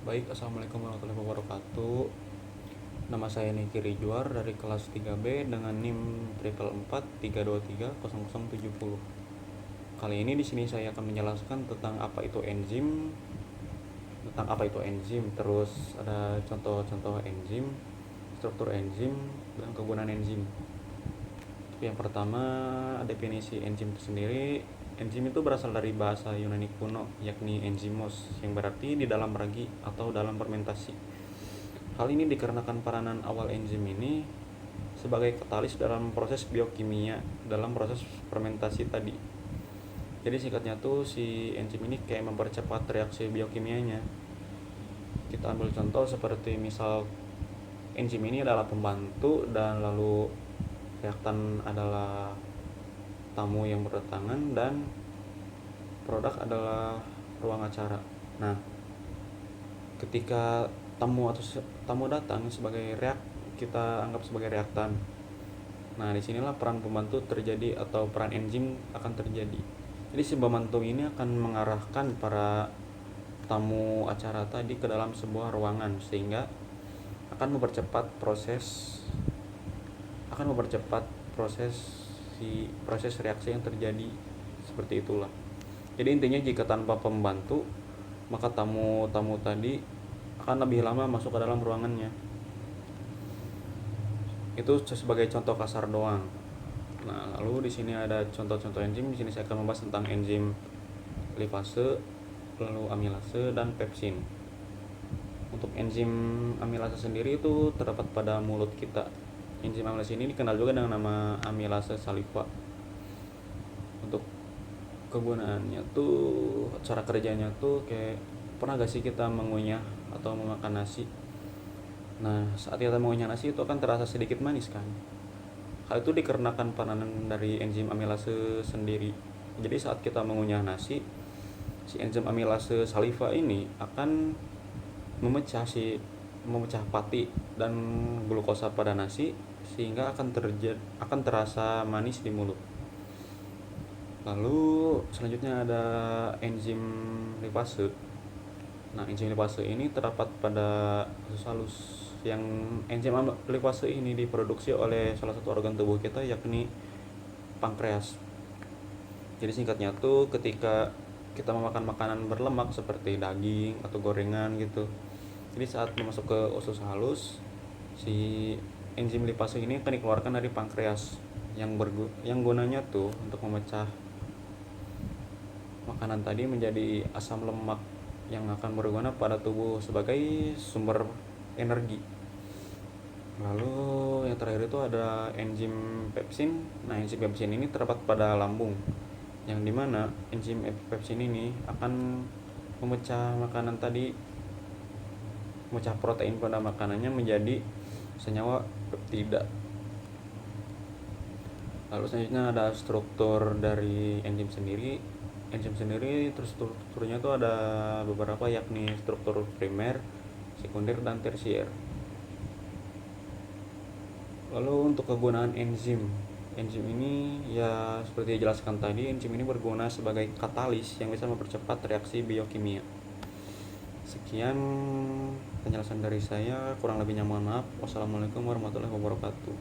Baik, Assalamualaikum warahmatullahi wabarakatuh. Nama saya Niki Rijuar dari kelas 3B dengan NIM triple 4323070. Kali ini di sini saya akan menjelaskan tentang apa itu enzim, terus ada contoh-contoh enzim, struktur enzim, dan kegunaan enzim. Yang pertama, definisi enzim itu sendiri. Enzim itu berasal dari bahasa Yunani kuno, yakni enzimos, yang berarti di dalam ragi atau dalam fermentasi. Hal ini dikarenakan peranan awal enzim ini sebagai katalis dalam proses biokimia, dalam proses fermentasi tadi. Jadi singkatnya tuh si enzim ini kayak mempercepat reaksi biokimianya. Kita ambil contoh seperti misal enzim ini adalah pembantu dan lalu reaktan adalah tamu yang berdatangan dan produk adalah ruang acara. Nah, ketika tamu datang sebagai kita anggap sebagai reaktan. Nah, disinilah peran pembantu terjadi atau peran enzim akan terjadi. Jadi si pembantu ini akan mengarahkan para tamu acara tadi ke dalam sebuah ruangan sehingga akan mempercepat proses reaksi yang terjadi. Seperti itulah. Jadi intinya jika tanpa pembantu maka tamu-tamu tadi akan lebih lama masuk ke dalam ruangannya. Itu sebagai contoh kasar doang. Nah, lalu di sini ada contoh-contoh enzim. Di sini saya akan membahas tentang enzim lipase, lalu amilase dan pepsin. Untuk enzim amilase sendiri itu terdapat pada mulut kita. Enzim amilase ini dikenal juga dengan nama amilase saliva. Untuk kegunaannya tuh, cara kerjanya tuh kayak pernah gak sih kita mengunyah atau memakan nasi? Nah, saat kita mengunyah nasi itu akan terasa sedikit manis kan? Hal itu dikarenakan peranan dari enzim amilase sendiri. Jadi saat kita mengunyah nasi, si enzim amilase saliva ini akan memecah pati dan glukosa pada nasi sehingga akan terasa manis di mulut. Lalu selanjutnya ada enzim lipase. Nah, enzim lipase ini terdapat pada usus halus. Yang enzim lipase ini diproduksi oleh salah satu organ tubuh kita, yakni pankreas. Jadi singkatnya tuh ketika kita memakan makanan berlemak seperti daging atau gorengan gitu, jadi saat masuk ke usus halus, si enzim lipase ini akan dikeluarkan dari pankreas yang gunanya tuh untuk memecah makanan tadi menjadi asam lemak yang akan berguna pada tubuh sebagai sumber energi. Lalu yang terakhir itu ada enzim pepsin. Nah, enzim pepsin ini terdapat pada lambung, yang dimana enzim pepsin ini akan memecah protein pada makanannya menjadi senyawa peptida. Lalu selanjutnya ada struktur dari enzim sendiri. Enzim sendiri terus strukturnya itu ada beberapa, yakni struktur primer, sekunder, dan tersier. Lalu untuk kegunaan enzim ini ya seperti dijelaskan tadi, enzim ini berguna sebagai katalis yang bisa mempercepat reaksi biokimia. Sekian penjelasan dari saya, kurang lebihnya mohon maaf. Wassalamualaikum warahmatullahi wabarakatuh.